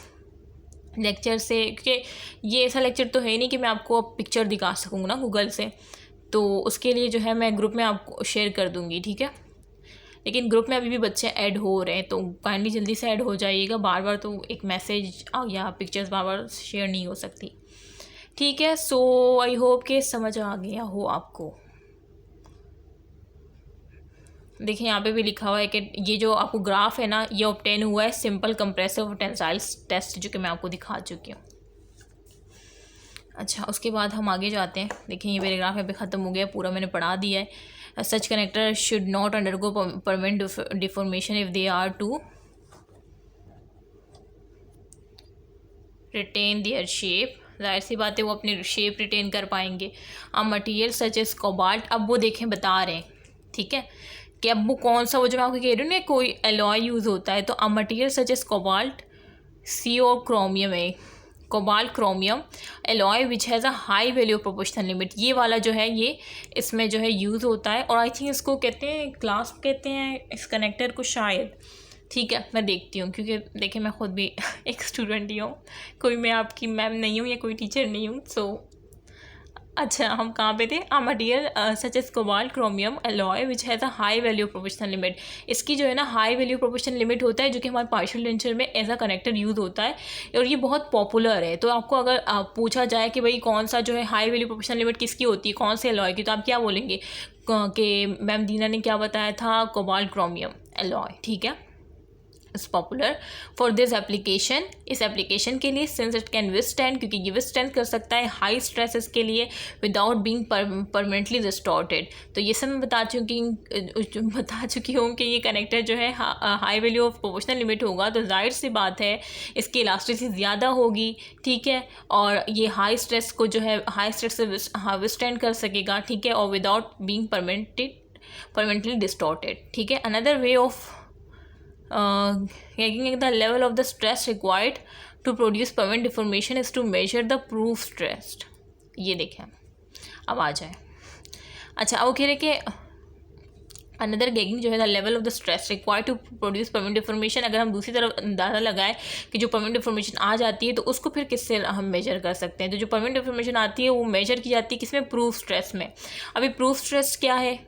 लेक्चर से, क्योंकि ये ऐसा लेक्चर तो है नहीं कि मैं आपको पिक्चर दिखा सकूँगा ना गूगल से, तो उसके लिए जो है मैं ग्रुप में आपको शेयर कर दूँगी, ठीक है। लेकिन ग्रुप में अभी भी बच्चे ऐड हो रहे हैं, तो काइंडली जल्दी से ऐड हो जाइएगा। बार बार तो एक मैसेज या पिक्चर्स बार बार शेयर नहीं हो सकती, ठीक है। सो आई होप कि समझ आ गया हो आपको। देखिए यहाँ पे भी लिखा हुआ है कि ये जो आपको ग्राफ है ना, ये ऑब्टेन हुआ है सिंपल कंप्रेसिव टेंसाइल टेस्ट, जो कि मैं आपको दिखा चुकी हूँ। अच्छा, उसके बाद हम आगे जाते हैं। देखिए ये मेरे ग्राफ यहाँ पे ख़त्म हो गया, पूरा मैंने पढ़ा दिया है। Such connector should not undergo permanent deformation if they are to retain their shape. जाहिर सी बात है वो अपनी शेप रिटेन कर पाएंगे। अब मटीरियल सच एज कोबाल्ट, अब वो देखें बता रहे हैं, ठीक है, कि अब वो कौन सा, वो जो मैं आपको कह रही हूँ ना कोई एलॉय यूज़ होता है, तो अब मटीरियल सच एज कोबाल्ट सी और क्रोमियम है, cobalt chromium alloy which has a high value proportional limit, ये वाला जो है ये इसमें जो है यूज़ होता है। और आई थिंक इसको कहते हैं क्लास कहते हैं इस कनेक्टर को शायद, ठीक है। मैं देखती हूँ, क्योंकि देखिए मैं ख़ुद भी एक स्टूडेंट ही हूँ, कोई मैं आपकी मैम नहीं हूँ या कोई टीचर नहीं हूँ। सो अच्छा, हम कहाँ पे थे? A material such as cobalt chromium alloy which has a high value proportional limit. इसकी जो है ना हाई वैल्यू प्रोपोर्शनल लिमिट होता है, जो कि हमारे पार्शियल डेंचर में एज अ कनेक्टर यूज़ होता है, और ये बहुत पॉपुलर है। तो आपको अगर पूछा जाए कि भाई कौन सा जो है हाई वैल्यू प्रोपोर्शनल लिमिट किसकी होती है, कौन से एलॉय की, तो आप क्या बोलेंगे? कि मैम दीना ने क्या बताया था, कोबाल्ट क्रोमियम एलॉय, ठीक है, is popular for this application, इस एप्लीकेशन के लिए, सिंस इट कैन विथस्टैंड, क्योंकि ये विथस्टैंड कर सकता है हाई स्ट्रेसेस के लिए विदाउट बीइंग परमानेंटली डिस्टॉर्टेड। तो ये सब मैं बता चुकी हूँ कि ये कनेक्टर जो है high value of proportional limit होगा, तो जाहिर सी बात है इसकी इलास्टिसिटी ज़्यादा होगी, ठीक है, और ये हाई स्ट्रेस को जो है हाई स्ट्रेस से विथस्टैंड कर सकेगा, ठीक है, और विदाउट बीइंग परमानेंटली डिस्टॉर्टेड, ठीक है। Another way of checking the level of the stress required to produce permanent deformation is to measure the proof stress। ये देखें, अब आ जाए। अच्छा, अब कह रहे कि अनदर गेगिंग जो है the level of the stress required to produce permanent deformation. अगर हम दूसरी तरफ अंदाज़ा लगाए कि जो परमानेंट डिफॉर्मेशन आ जाती है तो उसको फिर किससे हम मेजर कर सकते हैं, तो जो परमानेंट डिफॉर्मेशन आती है वो मेजर की जाती है किसमें, प्रूफ स्ट्रेस में। अभी प्रूफ स्ट्रेस क्या है,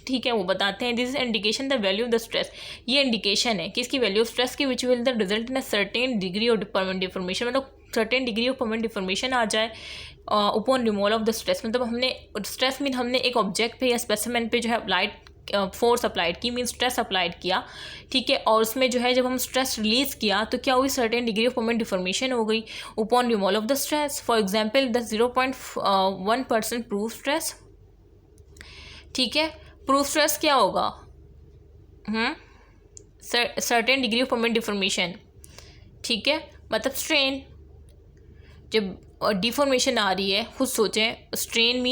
ठीक है, वो बताते हैं। This is indication the value of the stress, ये इंडिकेशन है किसकी, वैल्यू ऑफ स्ट्रेस की, which will the result in a certain degree of permanent deformation, मतलब certain degree of permanent deformation आ जाए upon removal of the stress. मतलब हमने स्ट्रेस मीन हमने एक ऑब्जेक्ट पे या स्पेसिमेन पे जो है अप्लाइड फोर्स अप्लाइड की, मीन स्ट्रेस अप्लाइड किया, ठीक है, और उसमें जो है जब हम स्ट्रेस रिलीज किया तो क्या हुई, certain degree of permanent deformation हो गई upon removal of the stress. For example the 0.1% proof stress, ठीक है, प्रूफ स्ट्रेस क्या होगा, certain degree of permanent deformation, ठीक है, मतलब स्ट्रेन। जब डिफॉर्मेशन आ रही है, खुद सोचें, स्ट्रेन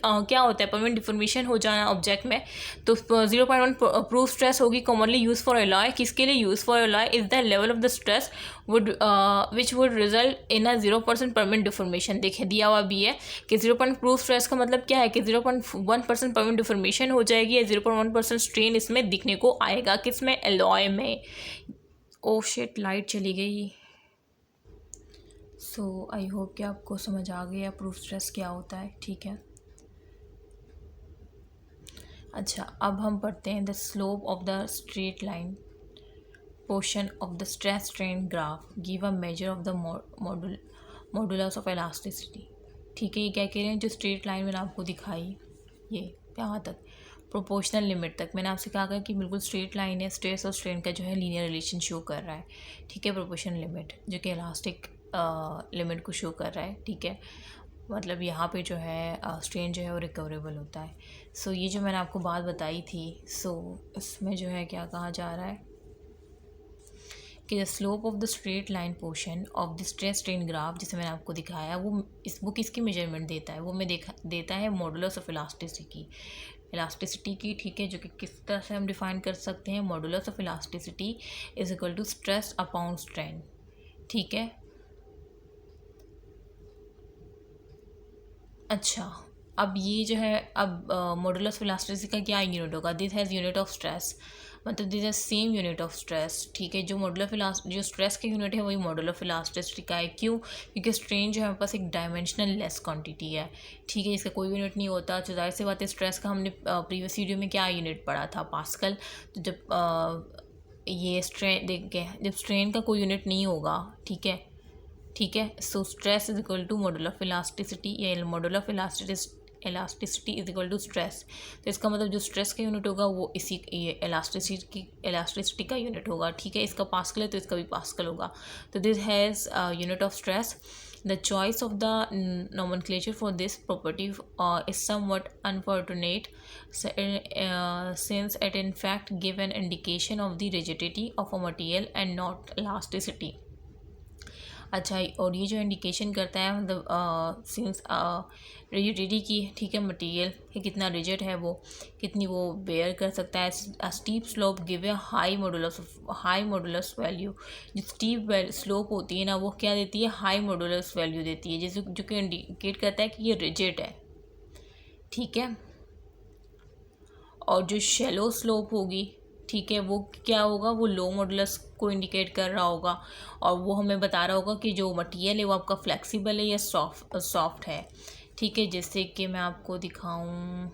क्या होता है, परमानेंट डिफॉर्मेशन हो जाना ऑब्जेक्ट में, तो 0.1 प्रूफ स्ट्रेस होगी, कॉमनली यूज फॉर एलॉय। किसके लिए use for alloy, is the level of the stress would which would result in a 0% permanent deformation. देखिए दिया हुआ भी है कि 0. प्रूफ स्ट्रेस का मतलब क्या है कि 0.1% परमानेंट डिफॉर्मेशन हो जाएगी या 0.1% स्ट्रेन इसमें दिखने को आएगा, किसमें, एलॉय में। ओ शिट, लाइट चली गई। सो आई होप कि आपको समझ आ गया प्रूफ स्ट्रेस क्या होता है, ठीक है। अच्छा, अब हम पढ़ते हैं the slope of the straight line portion of the stress strain graph give a measure of the modulus of elasticity, ठीक है। ये क्या कह रहे हैं, जो स्ट्रेट लाइन मैंने आपको दिखाई, ये यहाँ तक प्रोपोर्शनल लिमिट तक मैंने आपसे कहा कि बिल्कुल स्ट्रेट लाइन है, स्ट्रेस और स्ट्रेन का जो है लीनियर रिलेशन शो कर रहा है, ठीक है, प्रोपोर्शनल लिमिट जो कि इलास्टिक लिमिट को शो कर रहा है, ठीक है, मतलब यहाँ पे जो है स्ट्रेन जो है वो रिकवरेबल होता है। सो ये जो मैंने आपको बात बताई थी, सो इसमें जो है क्या कहा जा रहा है कि the slope of the straight line portion of the stress strain graph, जिसे मैंने आपको दिखाया, वो किसकी मेजरमेंट देता है, वो मैं देता है मॉडुलस ऑफ इलास्टिसिटी की, ठीक है, जो कि किस तरह से हम डिफाइन कर सकते हैं, modulus of elasticity is equal to stress upon strain, ठीक है। अच्छा, अब ये जो है, अब मॉडुलस ऑफ इलास्टिसिटी का क्या यूनिट होगा, this has unit of stress, मतलब this has same unit of stress, ठीक है। जो स्ट्रेस का यूनिट है वही मॉडुलस ऑफ इलास्टिसिटी का है। क्यों, क्योंकि स्ट्रेन जो है हमारे पास एक डायमेंशनल लेस क्वांटिटी है, ठीक है, इसका कोई यूनिट नहीं होता। तो जाहिर सी बात है, स्ट्रेस का हमने प्रीवियस वीडियो में क्या यूनिट पढ़ा था, पास्कल। तो जब ये स्ट्रेन देखें, जब स्ट्रेन का कोई यूनिट नहीं होगा, ठीक है, ठीक है, so stress is equal to modulus of elasticity, या modulus of elasticity is equal to stress. तो इसका मतलब जो स्ट्रेस का यूनिट होगा वो इसी ये इलास्टिसिटी का यूनिट होगा, ठीक है। इसका पास्कल है तो इसका भी पास्कल होगा। तो this has unit of stress. The choice of the nomenclature for this property is somewhat unfortunate, since it in fact give an indication of the rigidity of a material and not elasticity। अच्छा, और ये जो इंडिकेशन करता है मतलब सिंस रिजिडिटी की, ठीक है, मटेरियल कि कितना रिजिड है, वो कितनी वो बेयर कर सकता है। Steep slope give a high modulus value. जो स्टीप स्लोप होती है ना, वो क्या देती है, हाई मॉडुलस वैल्यू देती है, जैसे जो कि इंडिकेट करता है कि ये रिजिड है, ठीक है। और जो शैलो स्लोप होगी, ठीक है, वो क्या होगा, वो लो मॉडुलस को इंडिकेट कर रहा होगा, और वो हमें बता रहा होगा कि जो मटेरियल है वो आपका फ्लेक्सिबल है या सॉफ्ट है, ठीक है। जैसे कि मैं आपको दिखाऊं,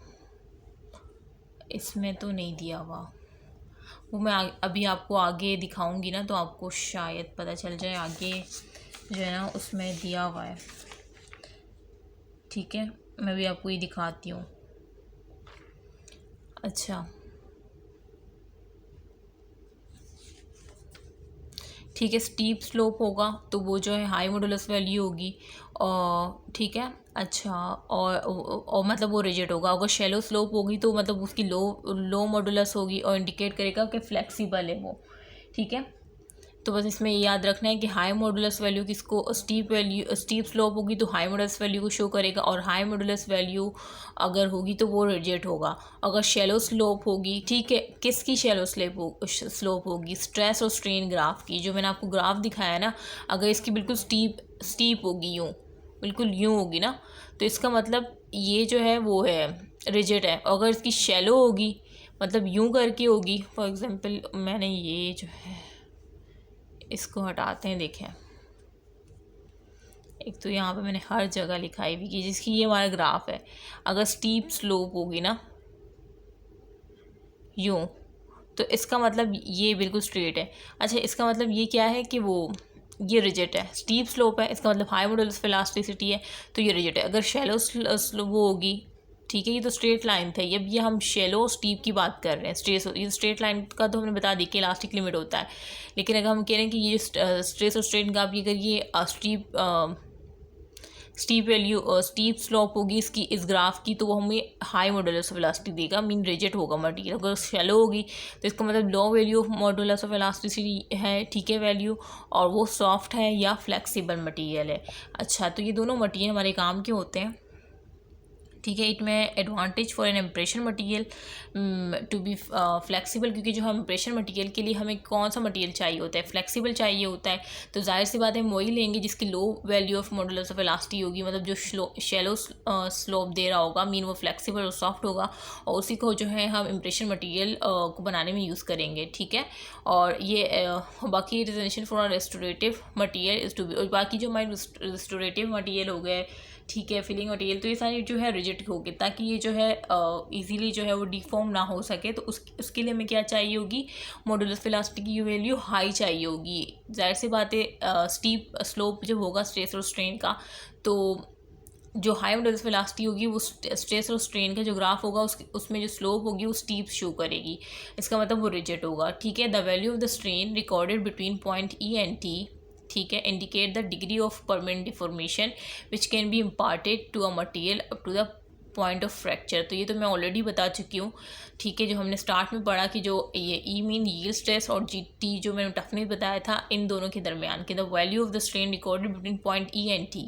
इसमें तो नहीं दिया हुआ, वो मैं अभी आपको आगे दिखाऊंगी ना, तो आपको शायद पता चल जाए, आगे जो है ना उसमें दिया हुआ है, ठीक है। मैं भी आपको ये दिखाती हूँ, अच्छा ठीक है, स्टीप स्लोप होगा तो वो जो है हाई मॉडुलस वैल्यू होगी, और ठीक है। अच्छा, और मतलब वो रिजिड होगा। अगर शैलो स्लोप होगी तो मतलब उसकी लो मॉडुलस होगी और इंडिकेट करेगा कि फ्लेक्सिबल है वो, ठीक है। तो बस इसमें ये याद रखना है कि हाई मॉडुलस वैल्यू किसको, स्टीप स्लोप होगी तो हाई मॉडुलस वैल्यू को शो करेगा, और हाई मॉडुलस वैल्यू अगर होगी तो वो रिजेक्ट होगा। अगर शैलो स्लोप होगी, ठीक है, किसकी शैलो स्लोप होगी, स्ट्रेस और स्ट्रेन ग्राफ की, जो मैंने आपको ग्राफ दिखाया ना, अगर इसकी बिल्कुल स्टीप होगी, यूँ बिल्कुल यूँ होगी ना, तो इसका मतलब ये जो है वो है रिजिड है। अगर इसकी शैलो होगी मतलब यूँ करके होगी, फॉर एग्जांपल मैंने ये जो है इसको हटाते हैं, देखें एक तो यहाँ पे मैंने हर जगह लिखाई हुई कि जिसकी ये हमारा ग्राफ है, अगर स्टीप स्लोप होगी ना यूँ, तो इसका मतलब ये बिल्कुल स्ट्रेट है। अच्छा, इसका मतलब ये क्या है कि वो ये रिजिड है, स्टीप स्लोप है, इसका मतलब हाई मॉडुलस वेलोसिटी है, तो ये रिजिड है। अगर शैलो वो होगी, ठीक है, ये तो स्ट्रेट लाइन था, अब ये हम शैलो स्टीप की बात कर रहे हैं। ये स्ट्रेट लाइन का तो हमने बता दी कि इलास्टिक लिमिट होता है, लेकिन अगर हम कह रहे हैं कि ये स्ट्रेस और स्ट्रेन का, आप ये करिए स्टीप स्लोप होगी इसकी, इस ग्राफ की, तो वो हमें हाई मॉडुलस ऑफ इलास्टिसिटी देगा, मीन रिजिड होगा मटेरियल। अगर शैलो होगी तो इसका मतलब low value of modulus of elasticity है, ठीक है, वैल्यू, और वो सॉफ्ट है या फ्लेक्सिबल मटेरियल है। अच्छा, तो ये दोनों मटेरियल हमारे काम के होते हैं, ठीक है। इट में advantage for an impression material to be flexible, क्योंकि जो हम इम्प्रेशन मटेरियल के लिए हमें कौन सा मटेरियल चाहिए होता है, फ्लेक्सिबल चाहिए होता है, तो जाहिर सी बात है हम वही लेंगे जिसकी low value of modulus of elasticity होगी, मतलब जो शैलो स्लोप दे रहा होगा, मीन वो फ्लेक्सिबल और सॉफ्ट होगा, और उसी को जो है हम इम्प्रेशन मटीरियल को बनाने में यूज़ करेंगे, ठीक है। और ये बाकी reservation for restorative material is to be, और बाकी जो हमारे रेस्टोरेटिव मटीरियल हो गए, ठीक है, फिलिंग मटेरियल, तो ये सारी जो है रिजिड होगी, ताकि ये जो है इजीली जो है वो डिफॉर्म ना हो सके, तो उसके लिए हमें क्या चाहिए होगी, मॉडुलस इलास्टिसिटी की वैल्यू हाई चाहिए होगी। जाहिर सी बात है, स्टीप स्लोप जब होगा स्ट्रेस और स्ट्रेन का, तो जो हाई मॉडुलस इलास्टिसिटी होगी वो स्ट्रेस और स्ट्रेन का जो ग्राफ होगा उसमें जो स्लोप होगी वो स्टीप शो करेगी, इसका मतलब वो रिजिड होगा, ठीक है। The value of the strain recorded between point E and T, ठीक है, indicate the degree of permanent deformation which can be imparted to a material up to the point of fracture. तो ये तो मैं ऑलरेडी बता चुकी हूँ, ठीक है, जो हमने स्टार्ट में पढ़ा कि जो ये ई मीन यील्ड स्ट्रेस और जी टी जो मैंने टफनेस बताया था, इन दोनों के दरमियान के the value of the strain recorded between point E and T,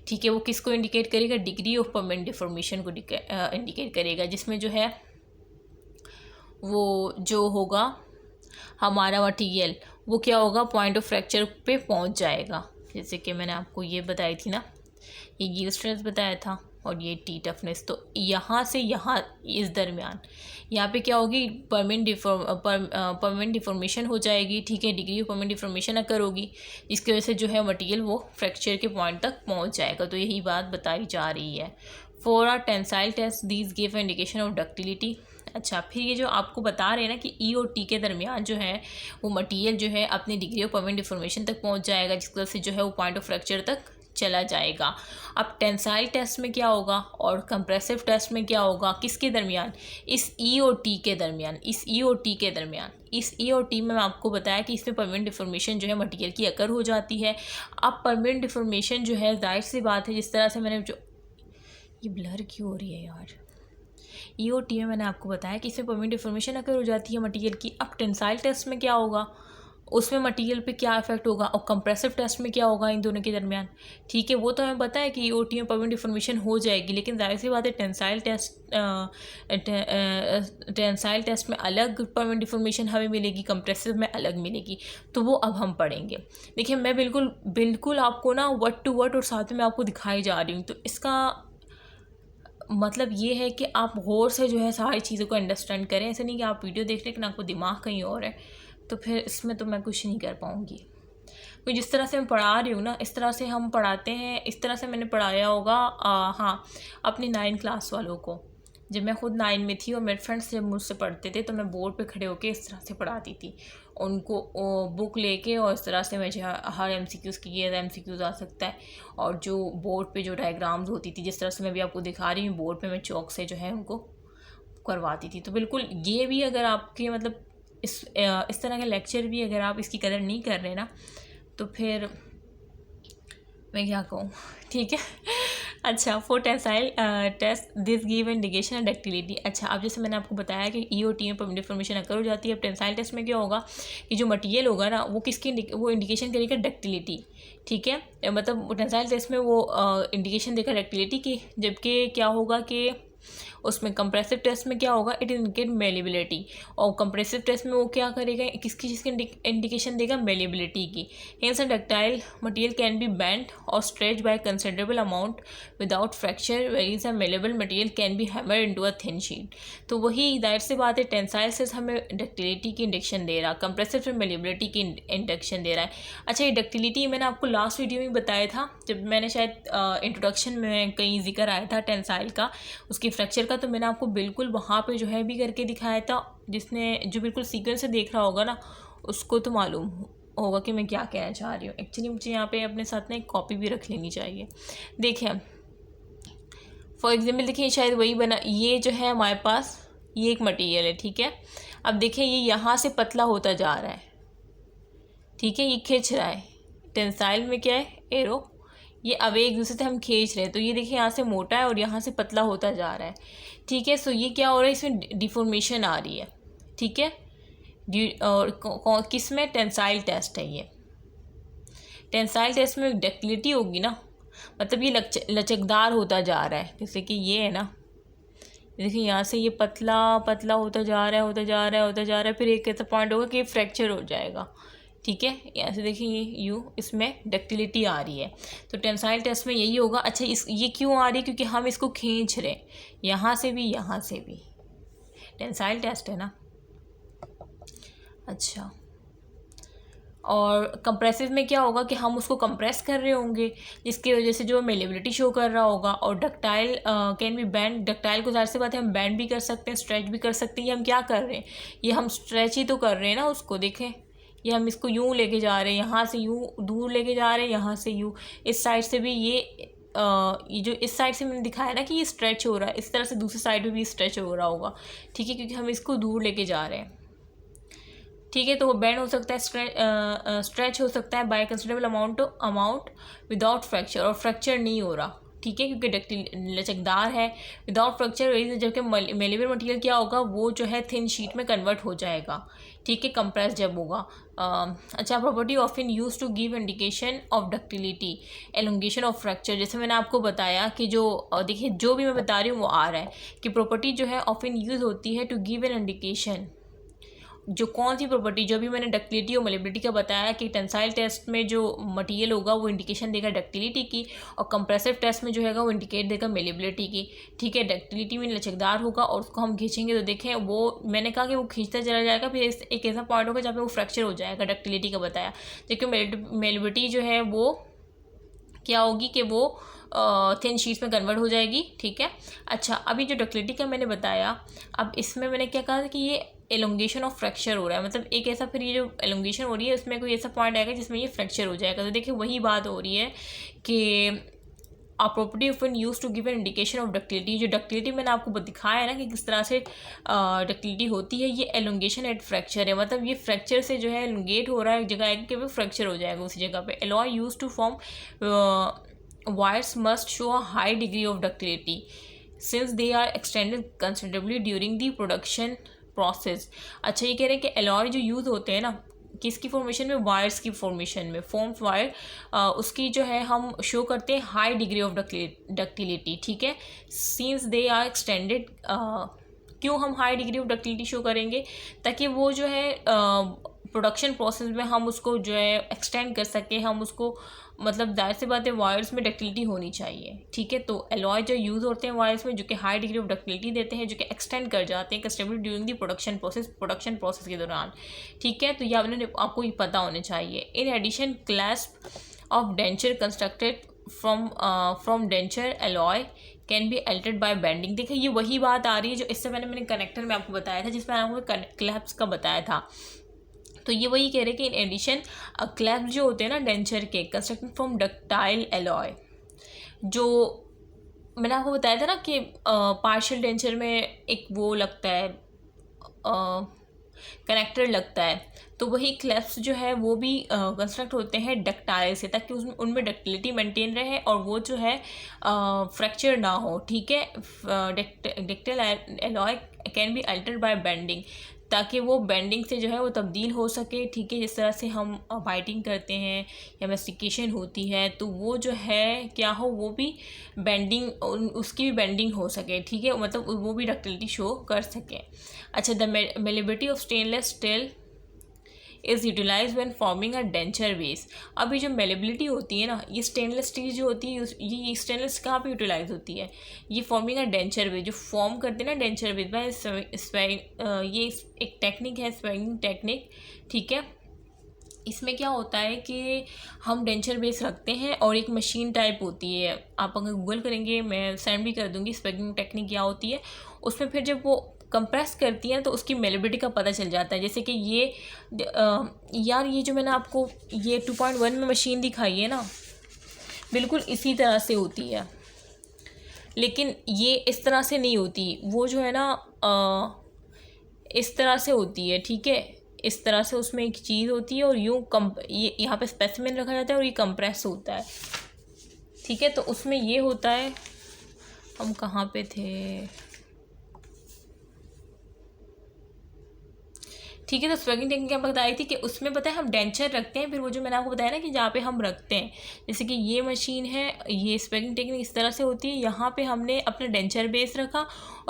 ठीक है, वो किसको इंडिकेट करेगा, डिग्री ऑफ परमानेंट डिफॉर्मेशन को इंडिकेट करेगा, जिसमें जो है वो जो होगा हमारा मटीरियल वो क्या होगा, पॉइंट ऑफ फ्रैक्चर पे पहुंच जाएगा। जैसे कि मैंने आपको ये बताई थी ना, ये यील्ड स्ट्रेस बताया था और ये टी टफनेस, तो यहाँ से यहाँ इस दरमियान यहाँ पे क्या होगी, परमानेंट डिफॉर्मेशन हो जाएगी, ठीक है, डिग्री ऑफ परमानेंट डिफॉर्मेशन अकर होगी, जिसकी वजह से जो है मटेरियल वो फ्रैक्चर के पॉइंट तक पहुँच जाएगा। तो यही बात बताई जा रही है। For our tensile test these give indication of ductility. अच्छा, फिर ये जो आपको बता रहे हैं ना कि ई और टी के दरमियान जो है वो मटेरियल जो है अपनी डिग्री ऑफ परमानेंट डिफॉर्मेशन तक पहुंच जाएगा, जिसकी वजह से जो है वो पॉइंट ऑफ फ्रैक्चर तक चला जाएगा। अब टेंसाइल टेस्ट में क्या होगा और कंप्रेसिव टेस्ट में क्या होगा, किसके दरमियान, इस ई और टी के दरमियान, इस ई और टी के दरमियान। इस ई और टी में मैं आपको बताया कि इसमें परमानेंट डिफॉर्मेशन जो है मटेरियल की अकर हो जाती है। अब परमानेंट डिफॉर्मेशन जो है जाहिर सी बात है, जिस तरह से मैंने जो ये ब्लर क्यों हो रही है यार, ई और टी में मैंने आपको बताया कि इसमें परमानेंट डिफॉर्मेशन अगर हो जाती है मटेरियल की। अब टेंसाइल टेस्ट में क्या होगा, उसमें मटेरियल पे क्या इफेक्ट होगा, और कंप्रेसिव टेस्ट में क्या होगा इन दोनों के दरमियान, ठीक है। वो तो हमें पता है कि ई और टी में परमानेंट डिफॉर्मेशन हो जाएगी, लेकिन जाहिर सी बात है टेंसाइल टेस्ट में अलग परमानेंट डिफॉर्मेशन हमें मिलेगी, कंप्रेसिव में अलग मिलेगी, तो वो अब हम पढ़ेंगे। देखिए, मैं बिल्कुल आपको ना वर्ड टू वर्ड और साथ में आपको दिखाई जा रही हूँ, तो इसका मतलब ये है कि आप गौर से जो है सारी चीज़ों को अंडरस्टैंड करें। ऐसे नहीं कि आप वीडियो देख रहे हैं कि आपको दिमाग कहीं और है, तो फिर इसमें तो मैं कुछ नहीं कर पाऊँगी। तो जिस तरह से मैं पढ़ा रही हूँ ना, इस तरह से हम पढ़ाते हैं, इस तरह से मैंने पढ़ाया होगा हाँ, अपनी 9 क्लास वालों को। जब मैं खुद 9 में थी और मेरे फ्रेंड्स जब मुझसे पढ़ते थे, तो मैं बोर्ड पे खड़े होकर इस तरह से पढ़ाती थी उनको, बुक लेके, और इस तरह से मुझे हर MCQs की ये MCQs आ सकता है, और जो बोर्ड पे जो डायग्राम्स होती थी, जिस तरह से मैं भी आपको दिखा रही हूँ, बोर्ड पे मैं चौक से जो है उनको करवाती थी। तो बिल्कुल ये भी अगर आपके मतलब इस तरह के लेक्चर भी अगर आप इसकी कदर नहीं कर रहे ना, तो फिर मैं क्या कहूँ, ठीक है। अच्छा, for tensile test this give indication and ductility. अच्छा, अब जैसे मैंने आपको बताया कि ईओटी में परमिट डिफॉर्मेशन अकर हो जाती है। अब टेंसाइल टेस्ट में क्या होगा कि जो मटेरियल होगा ना वो वो इंडिकेशन करेगा डक्टिलिटी, ठीक है। मतलब टेंसाइल टेस्ट में वो इंडिकेशन देगा डक्टिलिटी की, जबकि क्या होगा कि उसमें कंप्रेसिव टेस्ट में क्या होगा, इट इंडिकेट मेलेबिलिटी। और कंप्रेसिव टेस्ट में वो क्या करेगा, किसकी चीज़ की इंडिकेशन देगा, मेलेबिलिटी की। Hence a ductile material can be bent और stretch by considerable amount without fracture, whereas a malleable material can be hammer into a thin sheet. तो वही जाहिर सी बात है, टेंसाइल से हमें डक्टिलिटी की इंडक्शन दे रहा, कंप्रेसिव से मेलेबिलिटी की इंडक्शन दे रहा है। अच्छा, ये डक्टिलिटी मैंने आपको लास्ट वीडियो में बताया था, जब मैंने शायद इंट्रोडक्शन में कहीं जिक्र आया था टेंसाइल का, उसकी फ्रैक्चर का, तो मैंने आपको बिल्कुल वहाँ पे जो है भी करके दिखाया था। जिसने जो बिल्कुल सीक्वेंस से देख रहा होगा ना, उसको तो मालूम होगा कि मैं क्या कहना चाह रही हूँ। एक्चुअली मुझे यहाँ पे अपने साथ ना एक कॉपी भी रख लेनी चाहिए। देखिए फॉर एग्जाम्पल, देखिए शायद वही बना, ये जो है हमारे पास ये एक मटेरियल है, ठीक है। अब देखिए ये यहाँ से पतला होता जा रहा है, ठीक है, ये खींच रहा है। टेंसाइल में क्या है, एरो, ये अब एक दूसरे से हम खींच रहे हैं, तो ये देखिए यहाँ से मोटा है और यहाँ से पतला होता जा रहा है, ठीक है। सो ये क्या हो रहा है, इसमें डिफॉर्मेशन आ रही है, ठीक है। और किस में, टेंसाइल टेस्ट है ये। टेंसाइल टेस्ट में डक्टिलिटी होगी ना, मतलब ये लचकदार होता जा रहा है। जैसे कि ये है ना, देखिए यहाँ से ये पतला पतला होता जा रहा है, होता जा रहा है, होता जा रहा है, फिर एक ऐसा पॉइंट होगा कि फ्रैक्चर हो जाएगा, ठीक है। यहाँ से देखिए ये इसमें डक्टिलिटी आ रही है, तो टेंसाइल टेस्ट में यही होगा। अच्छा, ये क्यों आ रही है, क्योंकि हम इसको खींच रहे हैं, यहाँ से भी यहाँ से भी, टेंसाइल टेस्ट है ना। अच्छा, और कंप्रेसिव में क्या होगा कि हम उसको कंप्रेस कर रहे होंगे, जिसकी वजह से जो मेलेबिलिटी शो कर रहा होगा। और ductile can be band, ductile को जाहिर सी बात है हम बैंड भी कर सकते हैं, स्ट्रेच भी कर सकते हैं। ये हम क्या कर रहे हैं, ये हम स्ट्रेच ही तो कर रहे हैं ना उसको। देखें, ये हम इसको यूँ लेके जा रहे हैं, यहाँ से यूँ दूर लेके जा रहे हैं, यहाँ से यूँ, इस साइड से भी ये जो इस साइड से मैंने दिखाया ना कि ये स्ट्रेच हो रहा है, इस तरह से दूसरी साइड में भी स्ट्रेच हो रहा होगा, ठीक है, क्योंकि हम इसको दूर लेके जा रहे हैं, ठीक है। तो वो बैंड हो सकता है, स्ट्रेच हो सकता है by considerable amount without fracture, और फ्रैक्चर नहीं हो रहा, ठीक है, क्योंकि लचकदार है, विदाउट फ्रैक्चर। जबकि मेलेबल मटेरियल क्या होगा, वो जो है थिन शीट में कन्वर्ट हो जाएगा, ठीक है, कंप्रेस जब होगा। अच्छा, property of in use to give indication of ductility, elongation of fracture. जैसे मैंने आपको बताया कि जो देखिए जो भी मैं बता रही हूँ वो आ रहा है कि प्रॉपर्टी जो है ऑफ इन यूज होती है टू गिव एन इंडिकेशन। जो कौन सी प्रॉपर्टी, जो भी मैंने डक्टिलिटी और मेलेबिलिटी का बताया कि टेंसाइल टेस्ट में जो मटेरियल होगा वो इंडिकेशन देगा डक्टिलिटी की, और कंप्रेसिव टेस्ट में जो है वो इंडिकेट देगा मेलेबिलिटी की, ठीक है। डक्टिलिटी में लचकदार होगा और उसको हम खींचेंगे, तो देखें वो मैंने कहा कि वो खींचता चला जाएगा, फिर एक ऐसा पॉइंट होगा जहाँ पे वो फ्रैक्चर हो जाएगा, डक्टिलिटी का बताया। जबकि मेलेबिलिटी जो है वो क्या होगी कि वो थिन शीट्स में कन्वर्ट हो जाएगी, ठीक है। अच्छा, अभी जो डक्टिलिटी का मैंने बताया, अब इसमें मैंने क्या कहा कि ये एलोंगेशन ऑफ फ्रैक्चर हो रहा है, मतलब एक ऐसा, फिर ये जो एलोंगेशन हो रही है उसमें कोई ऐसा पॉइंट आएगा जिसमें ये फ्रैक्चर हो जाएगा। तो देखिए वही बात हो रही है कि a property of an use to give an indication of ductility. जो डक्टिलिटी मैंने आपको दिखाया है ना कि किस तरह से डक्टिलिटी होती है, ये एलोंगेशन एट फ्रैक्चर है, मतलब ये फ्रैक्चर से जो है एलोंगेट हो रहा है, एक जगह आएगी कि वो फ्रैक्चर हो जाएगा उसी जगह पे। Alloy used to form wires must show a high degree of ductility since they are extended considerably during the production process। अच्छा, ये कह रहे हैं कि एलॉय जो यूज़ होते हैं ना किसकी फॉर्मेशन में, वायर्स की फॉर्मेशन में, फॉर्म्स वायर, उसकी जो है हम शो करते हैं हाई डिग्री ऑफ डक्टिलिटी, ठीक है, सिंस दे आर एक्सटेंडेड। क्यों हम high degree of ductility show करेंगे, ताकि वो जो है प्रोडक्शन प्रोसेस में हम उसको जो है एक्सटेंड कर सकें, हम उसको, मतलब जाहिर सी बात है वायर्स में डक्टिलिटी होनी चाहिए, ठीक है। तो एलॉय जो यूज़ होते हैं वायर्स में, जो कि हाई डिग्री ऑफ डक्टिलिटी देते हैं, जो कि एक्सटेंड कर जाते हैं considerably during the production process के दौरान, ठीक है। तो ये आपको ये पता होने चाहिए। In addition clasp of denture constructed from denture alloy can be altered by bending. देखिए ये वही बात आ रही है जो इससे पहले मैंने कनेक्टर में आपको बताया था, जिसमें आपको क्लैप्स का बताया था। तो ये वही कह रहे हैं कि इन एडिशन क्लैप्स जो होते हैं ना डेंचर के, कंस्ट्रक्टेड फ्रॉम डक्टाइल एलॉय, जो मैंने आपको बताया था ना कि पार्शियल डेंचर में एक वो लगता है, कनेक्टर लगता है, तो वही क्लेफ्स जो है वो भी कंस्ट्रक्ट होते हैं डक्टाइल से, ताकि उसमें उनमें डक्टिलिटी मेंटेन रहे और वो जो है फ्रैक्चर ना हो, ठीक है। Ductile alloy can be altered by bending, ताकि वो बेंडिंग से जो है वो तब्दील हो सके, ठीक है। जिस तरह से हम बाइटिंग करते हैं या मेस्टिकेशन होती है, तो वो जो है क्या हो, वो भी बेंडिंग, उसकी भी बेंडिंग हो सके, ठीक है, मतलब वो भी डक्टिलिटी शो कर सके। अच्छा, the malleability of stainless steel is utilise when forming a denture base. अब ये जो मेलेबिलिटी होती है ना, ये स्टेनलेस स्टील जो होती है, ये स्टेनलेस कहाँ पे यूटिलाइज होती है, ये फॉर्मिंग अ डेंचर बेस, जो फॉर्म करते हैं ना डेंचर बेस, ये एक टेक्निक है, स्वेगिंग टेक्निक, ठीक है। इसमें क्या होता है कि हम डेंचर बेस रखते हैं और एक मशीन टाइप होती है, आप अगर गूगल करेंगे, मैं सेंड भी कर दूँगी स्वेगिंग टेक्निक क्या होती है। उसमें फिर जब वो कंप्रेस करती है तो उसकी मेलेबिलिटी का पता चल जाता है। जैसे कि ये यार, ये जो मैंने आपको ये 2.1 में मशीन दिखाई है ना, बिल्कुल इसी तरह से होती है, लेकिन ये इस तरह से नहीं होती, वो जो है ना इस तरह से होती है, ठीक है। इस तरह से उसमें एक चीज़ होती है और ये यहाँ पे स्पेसिमेन रखा जाता है और ये कंप्रेस होता है, ठीक है। तो उसमें ये होता है, हम कहाँ पे थे, ठीक है। तो स्वेगिंग टेक्निक मैं बताई थी कि उसमें पता है हम डेंचर रखते हैं, फिर वो जो मैंने आपको बताया ना कि जहाँ पे हम रखते हैं, जैसे कि ये मशीन है, ये स्वेगिंग टेक्निक इस तरह से होती है, यहाँ पे हमने अपना डेंचर बेस रखा